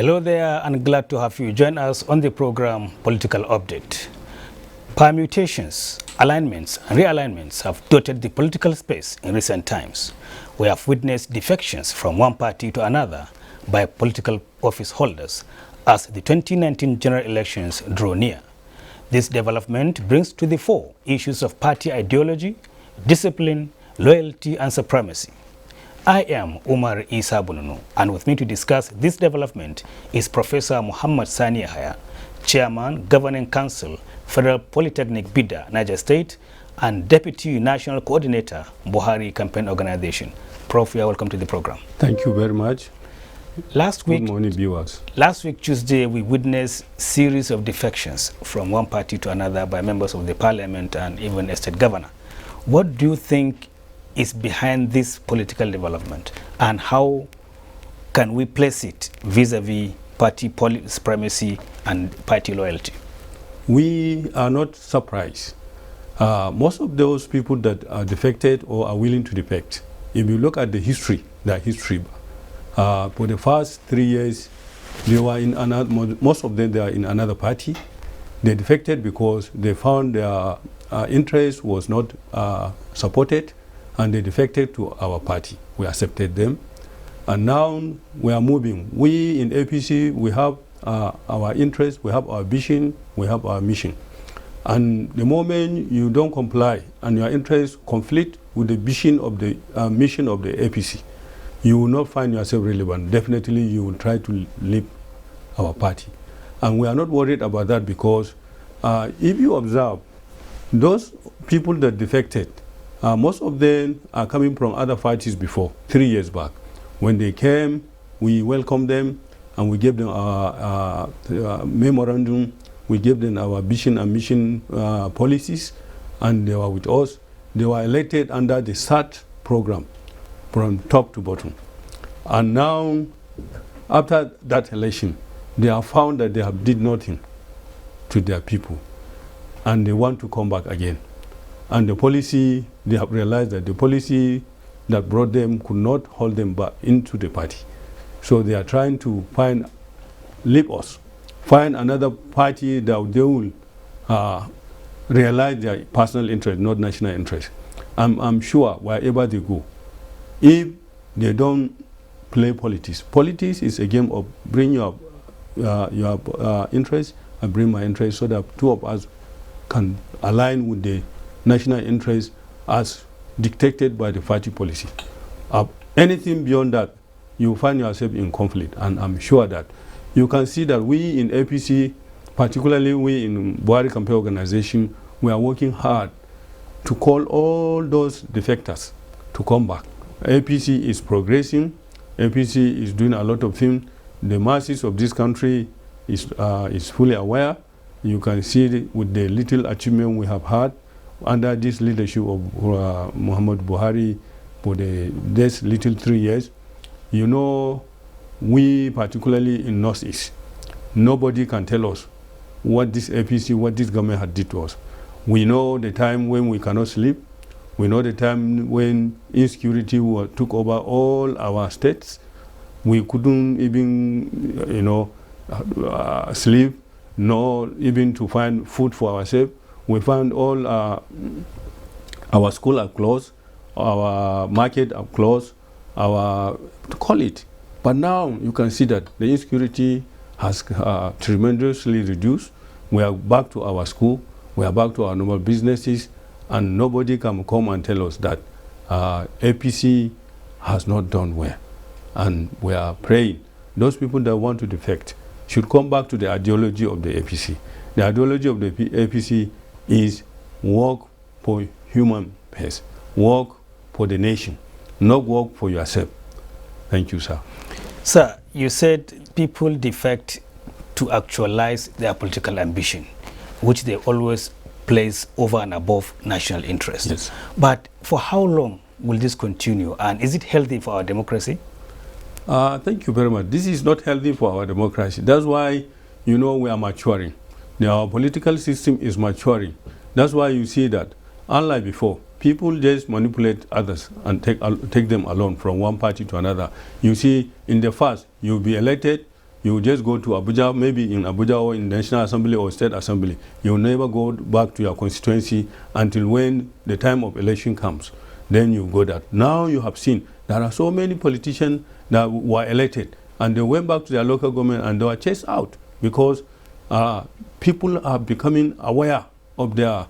Hello there, and glad to have you join us on the program Political Update. Permutations, alignments, and realignments have dotted the political space in recent times. We have witnessed defections from one party to another by political office holders as the 2019 general elections draw near. This development brings to the fore issues of party ideology, discipline, loyalty, and supremacy. I am Umar Isa Bununu, and with me to discuss this development is Professor Muhammad Sani Yahya, Chairman, Governing Council, Federal Polytechnic Bida, Niger State, and Deputy National Coordinator, Buhari Campaign Organization. Prof, you are welcome to the program. Thank you very much. Good morning, viewers. Last week, Tuesday, we witnessed a series of defections from one party to another by members of the parliament and even a state governor. What do you think is behind this political development, and how can we place it vis-a-vis party supremacy and party loyalty? We are not surprised. Most of those people that are defected or are willing to defect, if you look at the history, for the first 3 years, they were in another, most of them they are in another party. They defected because they found their interest was not supported, and they defected to our party. We accepted them, and now we are moving. We in APC, we have our interest, we have our vision, we have our mission. And the moment you don't comply and your interests conflict with the vision of the mission of the APC, you will not find yourself relevant. Definitely you will try to leave our party. And we are not worried about that because if you observe, those people that defected, most of them are coming from other parties before, 3 years back. When they came, we welcomed them and we gave them our memorandum, we gave them our vision and mission policies, and they were with us. They were elected under the SAT program from top to bottom. And now, after that election, they have found that they have did nothing to their people, and they want to come back again. And the policy, they have realized that the policy that brought them could not hold them back into the party. So they are trying to leave us, find another party that they will realize their personal interest, not national interest. I'm sure wherever they go, if they don't play politics, politics is a game of bring your interest and bring my interest so that two of us can align with the national interest as dictated by the party policy. Anything beyond that, you find yourself in conflict, and I'm sure that you can see that we in APC, particularly we in Buhari Campaign Organization, we are working hard to call all those defectors to come back. APC is progressing, APC is doing a lot of things. The masses of this country is fully aware. You can see it with the little achievement we have had under this leadership of Muhammad Buhari for this little 3 years. You know, we particularly in Northeast, nobody can tell us what this APC, what this government had did to us. We know the time when we cannot sleep. We know the time when insecurity took over all our states. We couldn't even, sleep, nor even to find food for ourselves. We found all our schools are closed, our market are closed, call it. But now you can see that the insecurity has tremendously reduced. We are back to our school, we are back to our normal businesses, and nobody can come and tell us that APC has not done well. And we are praying those people that want to defect should come back to the ideology of the APC. The ideology of the APC is work for human peace, work for the nation, not work for yourself. Thank you, sir. Sir, you said people defect to actualize their political ambition, which they always place over and above national interest. Yes. But for how long will this continue, and is it healthy for our democracy? Thank you very much. This is not healthy for our democracy. That's why, we are maturing. Our political system is maturing. That's why you see that, unlike before, people just manipulate others and take them alone from one party to another. You see, in the past, you'll be elected, you just go to Abuja, maybe in Abuja or in the National Assembly or State Assembly. You will never go back to your constituency until when the time of election comes. Then you go that. Now you have seen there are so many politicians that were elected and they went back to their local government and they were chased out because people are becoming aware of their,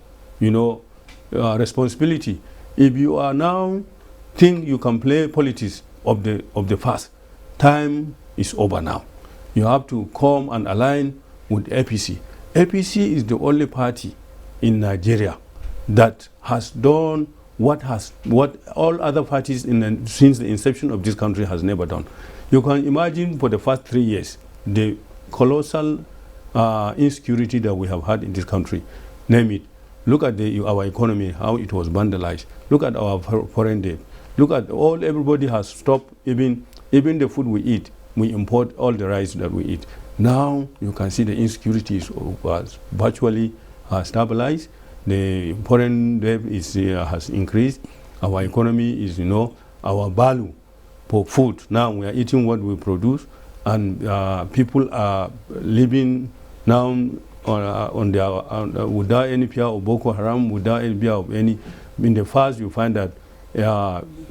responsibility. If you are now think you can play politics of the past, time is over now. You have to come and align with APC. APC is the only party in Nigeria that has done what all other parties since the inception of this country has never done. You can imagine for the first 3 years the colossal insecurity that we have had in this country. Name it. Look at our economy, how it was vandalized. Look at our foreign debt. Look at everybody has stopped, even the food we eat. We import all the rice that we eat. Now you can see the insecurity is virtually stabilized. The foreign debt has increased. Our economy is, our value for food. Now we are eating what we produce, and people are living now without any fear of Boko Haram, without any fear of any. In the past, you find that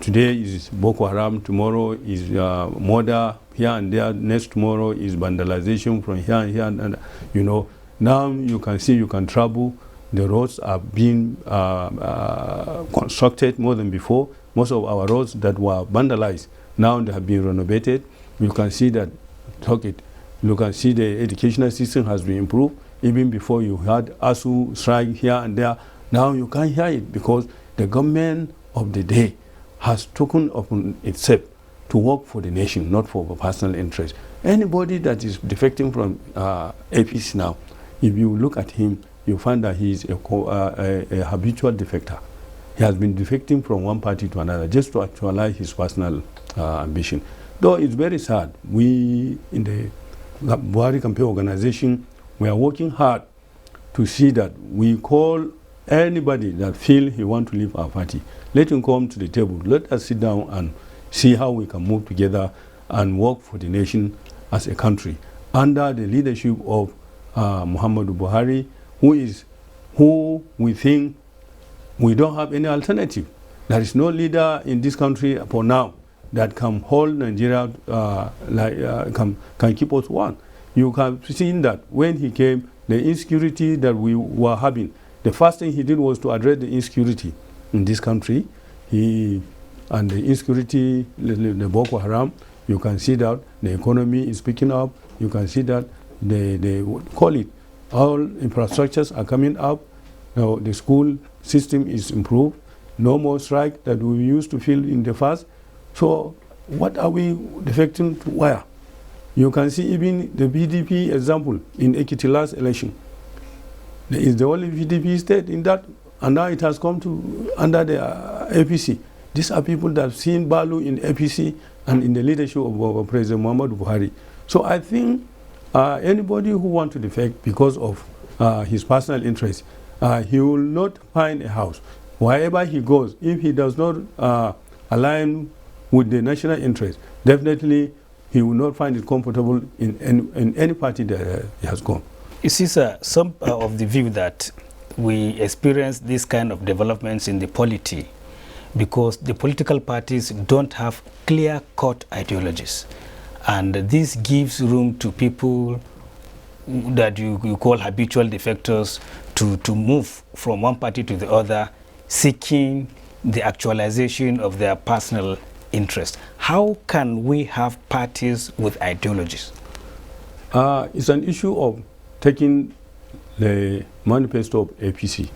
today is Boko Haram, tomorrow is murder here and there, next tomorrow is vandalization from here and here, and now you can see you can travel. The roads are being constructed more than before. Most of our roads that were vandalized, now they have been renovated. You can see that, you can see the educational system has been improved. Even before you had ASU strike here and there, now you can't hear it because the government of the day has taken upon itself to work for the nation, not for personal interest. Anybody that is defecting from APC now, if you look at him, you find that he is a habitual defector. He has been defecting from one party to another just to actualize his personal ambition. Though it's very sad, we in the Buhari campaign organization, we are working hard to see that we call anybody that feel he want to leave our party, let him come to the table. Let us sit down and see how we can move together and work for the nation as a country under the leadership of Muhammadu Buhari, who we think we don't have any alternative. There is no leader in this country for now that can hold Nigeria, can keep us one. You have seen that when he came, the insecurity that we were having, the first thing he did was to address the insecurity in this country. And the insecurity, the Boko Haram, you can see that the economy is picking up. You can see that they call it, all infrastructures are coming up. Now the school system is improved. No more strike that we used to feel in the past. So what are we defecting to where? You can see even the PDP example in Ekiti last election. There is the only PDP state in that, and now it has come to under the APC. These are people that have seen value in APC and in the leadership of President Muhammadu Buhari. So I think anybody who wants to defect because of his personal interest, he will not find a house. Wherever he goes, if he does not align with the national interest, definitely he will not find it comfortable in any party that he has gone. You see, sir, some of the view that we experience this kind of developments in the polity because the political parties don't have clear-cut ideologies. And this gives room to people that you call habitual defectors to move from one party to the other, seeking the actualization of their personal interest. How can we have parties with ideologies? It's an issue of taking the manifesto of APC.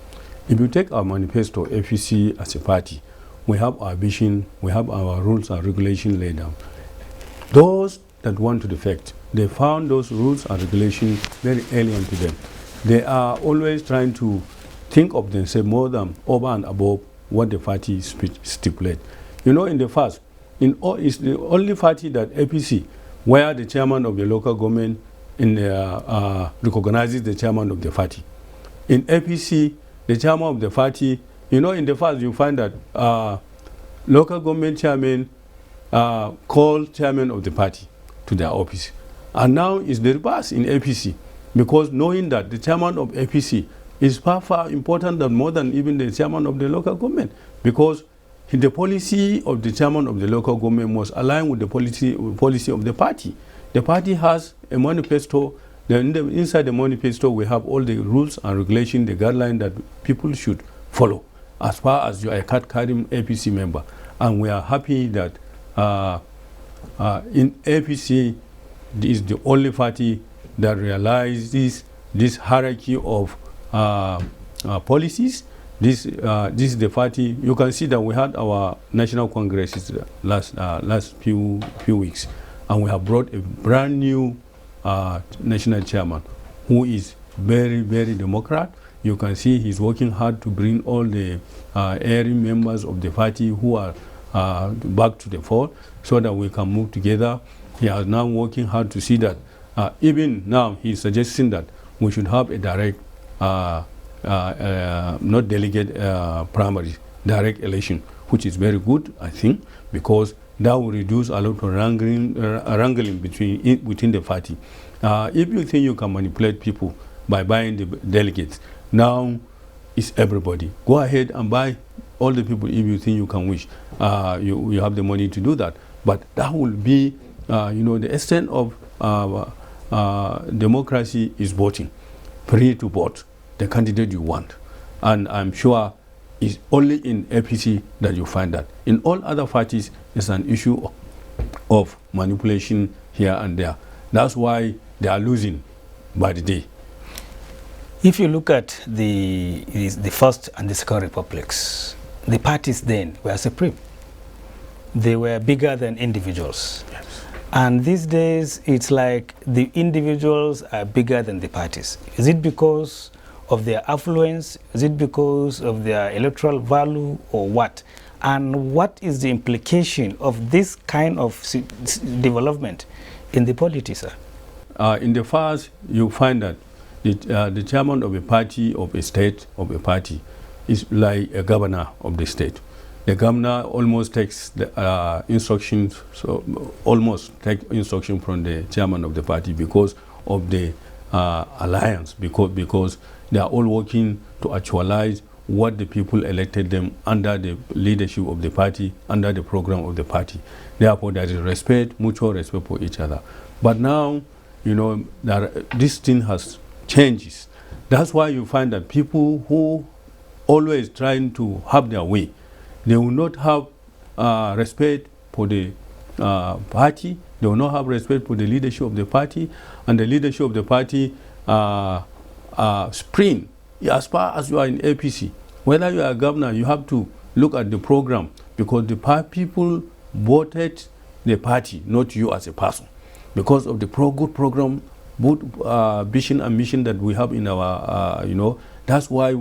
If you take our manifesto, APC as a party, we have our vision, we have our rules and regulations laid down. Those that want to defect, they found those rules and regulations very alien to them. They are always trying to think of themselves more than over and above what the party stipulate. In the past, it's the only party that APC, where the chairman of the local government recognizes the chairman of the party. In APC, the chairman of the party, in the past you find that local government chairman call chairman of the party to their office And now it's the reverse in APC, because knowing that the chairman of APC is far, far important than more than even the chairman of the local government, because the policy of the chairman of the local government must align with the policy of the party. The party has a manifesto. Inside the manifesto, we have all the rules and regulations, the guidelines that people should follow as far as you are a card-carrying APC member. And we are happy that in APC is the only party that realizes this hierarchy of policies. This is the party. You can see that we had our national congresses last few weeks, and we have brought a brand new national chairman who is very, very Democrat. You can see he's working hard to bring all the erring members of the party who are back to the fore so that we can move together. He is now working hard to see that even now he's suggesting that we should have a direct, not delegate primary, direct election, which is very good, I think, because that will reduce a lot of wrangling within the party. If you think you can manipulate people by buying the delegates, now it's everybody. Go ahead and buy all the people if you think you can wish. You have the money to do that. But that will be, the extent of democracy is voting, free to vote the candidate you want. And I'm sure it's only in APC that you find that. In all other parties, it's an issue of manipulation here and there. That's why they are losing by the day. If you look at the first and the second republics, the parties then were supreme. They were bigger than individuals. Yes. And these days, it's like the individuals are bigger than the parties. Is it because of their affluence? Is it because of their electoral value, or what? And what is the implication of this kind of development in the politics, sir? In the past, you find that the chairman of a party, of a state, of a party, is like a governor of the state. The governor almost takes the instructions, from the chairman of the party because of the alliance, because they are all working to actualize what the people elected them under the leadership of the party, under the program of the party. Therefore, there is respect, mutual respect for each other. But now, this thing has changed. That's why you find that people who always trying to have their way, they will not have respect for the party. They will not have respect for the leadership of the party, and the leadership of the party spring. As far as you are in APC, whether you are a governor, you have to look at the program, because the people voted the party, not you as a person, because of the good program, good vision and mission that we have in our, that's why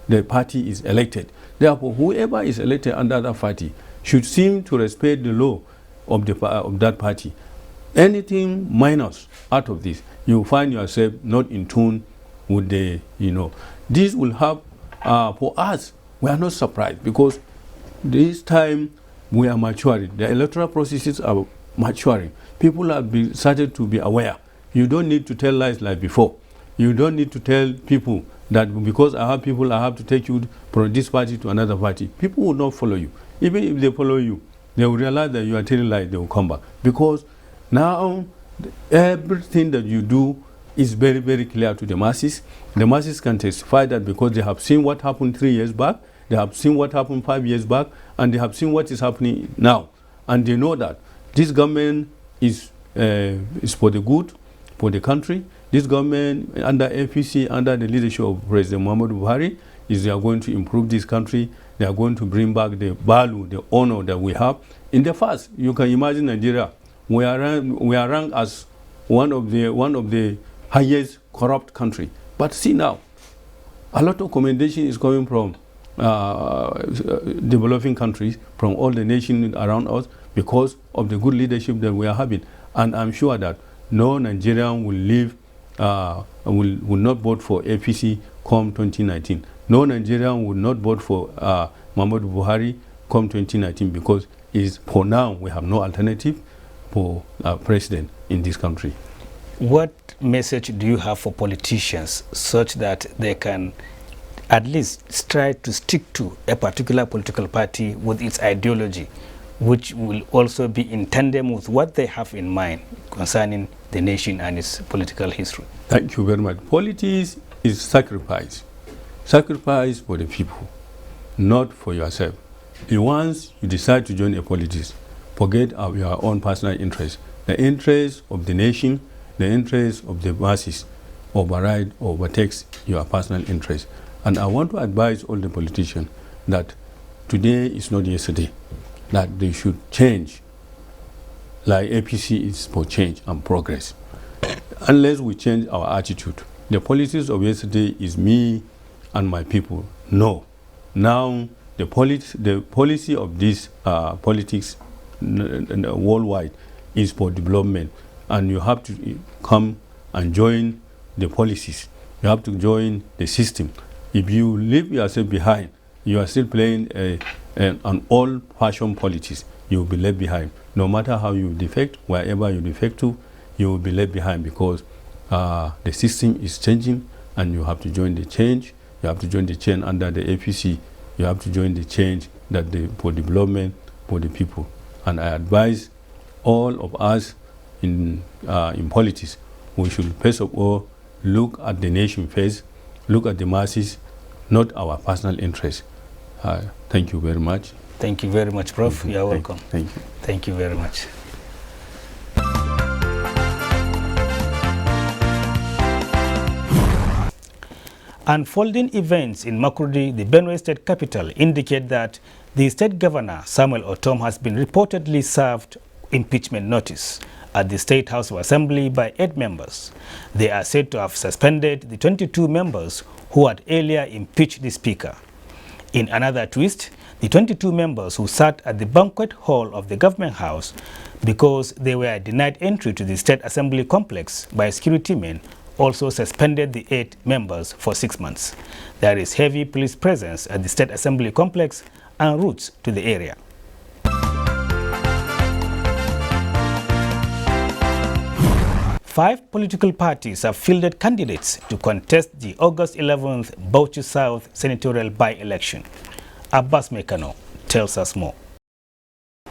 the party is elected. Therefore, whoever is elected under that party should seem to respect the law of that party. Anything minus out of this, you find yourself not in tune with the, This will have, for us, we are not surprised, because this time we are maturing. The electoral processes are maturing. People have started to be aware. You don't need to tell lies like before. You don't need to tell people that because I have people, I have to take you from this party to another party. People will not follow you. Even if they follow you, they will realize that you are telling lies, they will come back. Because now everything that you do is very, very clear to the masses. The masses can testify that because they have seen what happened 3 years back, they have seen what happened 5 years back, and they have seen what is happening now. And they know that this government is for the good, for the country. This government under APC, under the leadership of President Muhammadu Buhari, they are going to improve this country. They are going to bring back the value, the honor that we have. In the past, you can imagine Nigeria, we are ranked as one of the highest corrupt country. But see now, a lot of commendation is coming from developing countries, from all the nations around us, because of the good leadership that we are having. And I'm sure that no Nigerian will leave, will not vote for APC come 2019. No Nigerian will not vote for Muhammadu Buhari come 2019, because for now we have no alternative for president in this country. What message do you have for politicians such that they can at least try to stick to a particular political party with its ideology, which will also be in tandem with what they have in mind concerning the nation and its political history? Thank you very much. Politics is sacrifice. Sacrifice for the people, not for yourself. Once you decide to join a politics, forget your own personal interest. The interest of the nation, the interest of the masses overtakes your personal interest. And I want to advise all the politicians that today is not yesterday, that they should change. Like APC is for change and progress. Unless we change our attitude, the politics of yesterday is me and my people. No. Now, the policy of this politics worldwide is for development. And you have to come and join the policies. You have to join the system. If you leave yourself behind, you are still playing an old-fashioned politics. You will be left behind. No matter how you defect, wherever you defect to, you will be left behind because the system is changing and you have to join the change. You have to join the change under the APC. You have to join the change for development for the people. And I advise all of us in politics, we should first of all look at the nation first, look at the masses, not our personal interests. Thank you very much. Thank you very much, Prof. You are welcome. Thank you. Thank you very much. Unfolding events in Makurdi, the Benue State capital, indicate that the state governor, Samuel Otom, has been reportedly served impeachment notice at the State House of Assembly by 8 members. They are said to have suspended the 22 members who had earlier impeached the speaker. In another twist, the 22 members who sat at the banquet hall of the government house because they were denied entry to the State Assembly complex by security men also suspended the 8 members for 6 months. There is heavy police presence at the State Assembly complex and routes to the area. Five political parties have fielded candidates to contest the August 11th Bauchi South senatorial by-election. Abbas Mekano tells us more.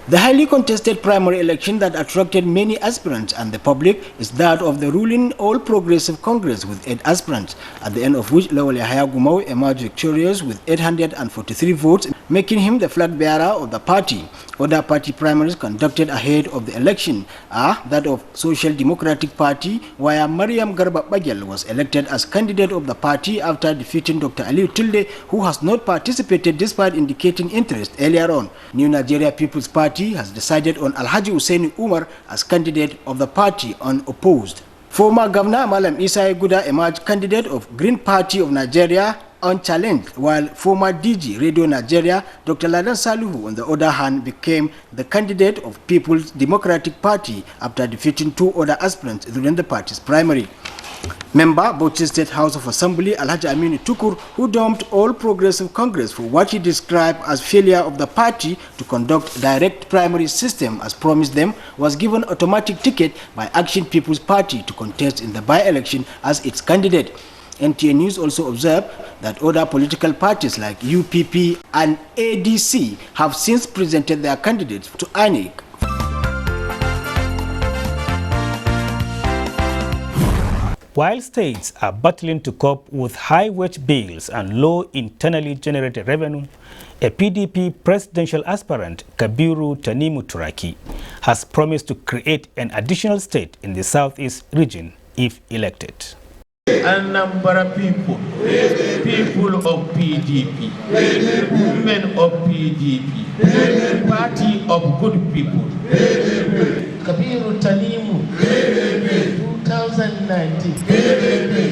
The highly contested primary election that attracted many aspirants and the public is that of the ruling All Progressive Congress with 8 aspirants, at the end of which Lawal Yahaya Gumau emerged victorious with 843 votes, making him the flag bearer of the party. Other party primaries conducted ahead of the election are that of Social Democratic Party, where Mariam Garba Bagel was elected as candidate of the party after defeating Dr. Aliu Tilde, who has not participated despite indicating interest earlier on. New Nigeria People's Party has decided on Alhaji Hussein Umar as candidate of the party unopposed. Former Governor Malam Isai Guda emerged candidate of Green Party of Nigeria unchallenged, while former DG Radio Nigeria Dr. Ladan Saluhu on the other hand became the candidate of People's Democratic Party after defeating 2 other aspirants during the party's primary. Member Bauchi State House of Assembly Alhaji Aminu Tukur, who dumped All Progressive Congress for what he described as failure of the party to conduct direct primary system as promised them, was given automatic ticket by Action People's Party to contest in the by-election as its candidate. NTA News also observed that other political parties like UPP and ADC have since presented their candidates to INEC. While states are battling to cope with high wage bills and low internally generated revenue, a PDP presidential aspirant, Kabiru Tanimu Turaki, has promised to create an additional state in the southeast region if elected. Anambra people, people of PDP, women of PDP, party of good people, Kabiru Tanimu, 2019,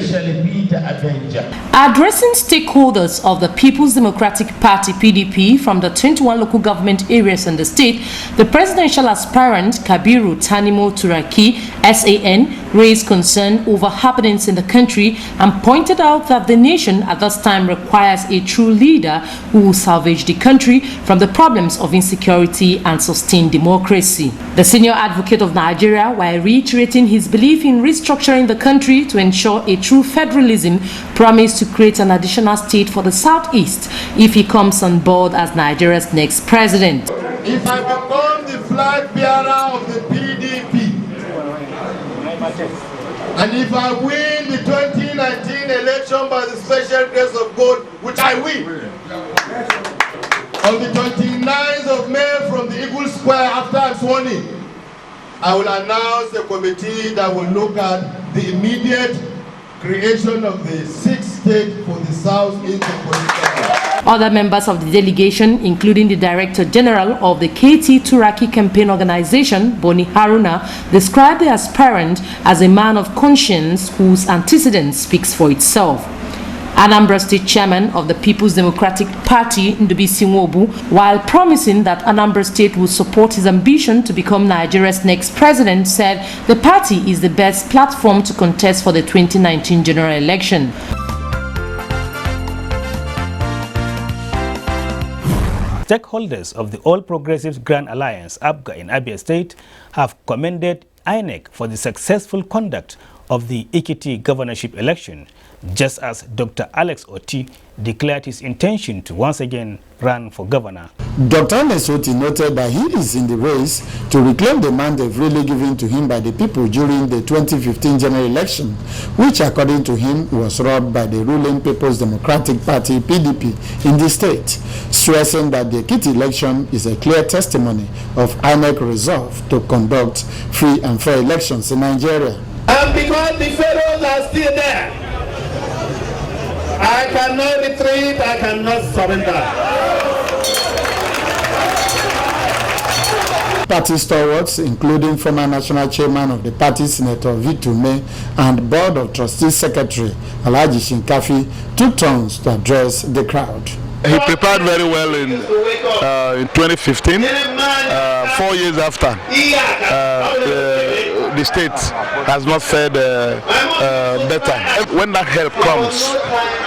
shall be the avenger. Addressing stakeholders of the People's Democratic Party PDP from the 21 local government areas in the state, the presidential aspirant Kabiru Tanimu Turaki, SAN, raised concern over happenings in the country and pointed out that the nation at this time requires a true leader who will salvage the country from the problems of insecurity and sustain democracy. The senior advocate of Nigeria, while reiterating his belief in restructuring the country to ensure a true federalism, promised to create an additional state for the Southeast if he comes on board as Nigeria's next president. If I become the flag bearer of the PDP, and if I win the 2019 election by the special grace of God, which I will, on the 29th of May from the Eagle Square after I'm sworn in, I will announce a committee that will look at the immediate creation of the sixth state for the Southeast. Other members of the delegation, including the Director General of the KT Turaki Campaign Organization, Boni Haruna, described the aspirant as a man of conscience whose antecedent speaks for itself. Anambra State Chairman of the People's Democratic Party, Ndubisi Nwobu, while promising that Anambra State will support his ambition to become Nigeria's next president, said the party is the best platform to contest for the 2019 general election. Stakeholders of the All Progressives Grand Alliance, APGA, in Abia State have commended INEC for the successful conduct of the Ekiti governorship election, just as Dr. Alex Oti declared his intention to once again run for governor. Dr. Alex Oti noted that he is in the race to reclaim the mandate freely given to him by the people during the 2015 general election, which according to him was robbed by the ruling People's Democratic Party PDP in the state, stressing that the Ekiti election is a clear testimony of INEC resolve to conduct free and fair elections in Nigeria. And because the pharaohs are still there, I cannot retreat, I cannot surrender. Party stalwarts, including former national chairman of the party, Senator Victor May, and board of trustees secretary, Alhaji Shinkafi, took turns to address the crowd. He prepared very well in 2015, 4 years after. The state has not fared better. When that help comes,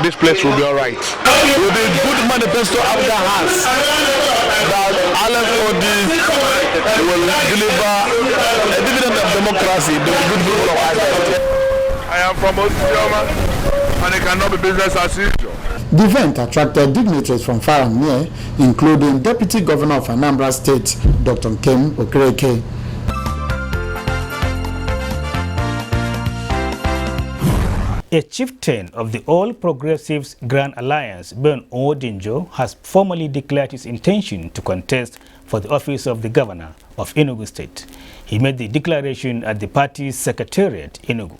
this place will be all right. With the good manifesto APGA has, that Alex Odi will deliver a dividend of democracy to the good people of Ireland. I am from Osioma, and it cannot be business as usual. The event attracted dignitaries from far and near, including Deputy Governor of Anambra State, Dr. Nkem Okereke. A chieftain of the All Progressives Grand Alliance, Ben Odinjo, has formally declared his intention to contest for the office of the governor of Enugu State. He made the declaration at the party's secretariat, Enugu.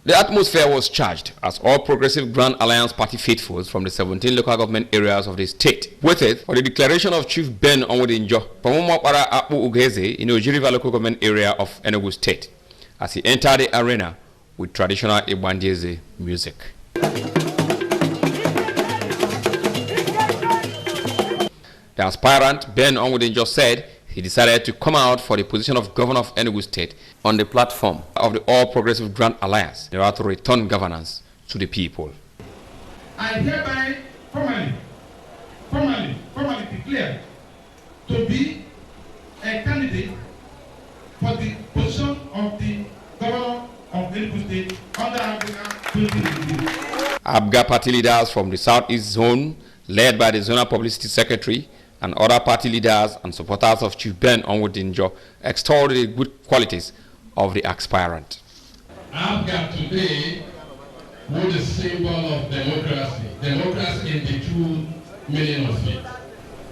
The atmosphere was charged as All Progressive Grand Alliance party faithfuls from the 17 local government areas of the state waited for the declaration of Chief Ben Odinjo from Umwapara Apu Ugeze in the Ojiriva local government area of Enugu State as he entered the arena with traditional Igbandeze music. The aspirant, Ben Odinjo, said he decided to come out for the position of governor of Enugu State on the platform of the All Progressive Grand Alliance in order to return governance to the people. I hereby formally declare to be a candidate for the position of the governor of Enugu State under APGA 2019. APGA party leaders from the Southeast Zone, led by the Zonal Publicity Secretary, and other party leaders and supporters of Chief Ben Odinjo extolled the good qualities of the aspirant. APGA today was a symbol of democracy. Democracy in the true meaning of it.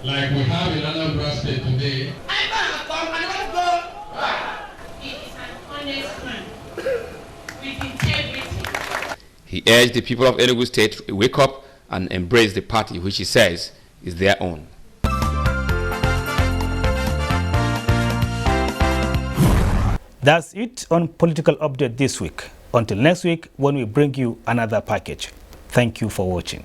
Like we have in Anambra State today. He urged the people of Enugu State to wake up and embrace the party which he says is their own. That's it on Political Update this week. Until next week when we bring you another package. Thank you for watching.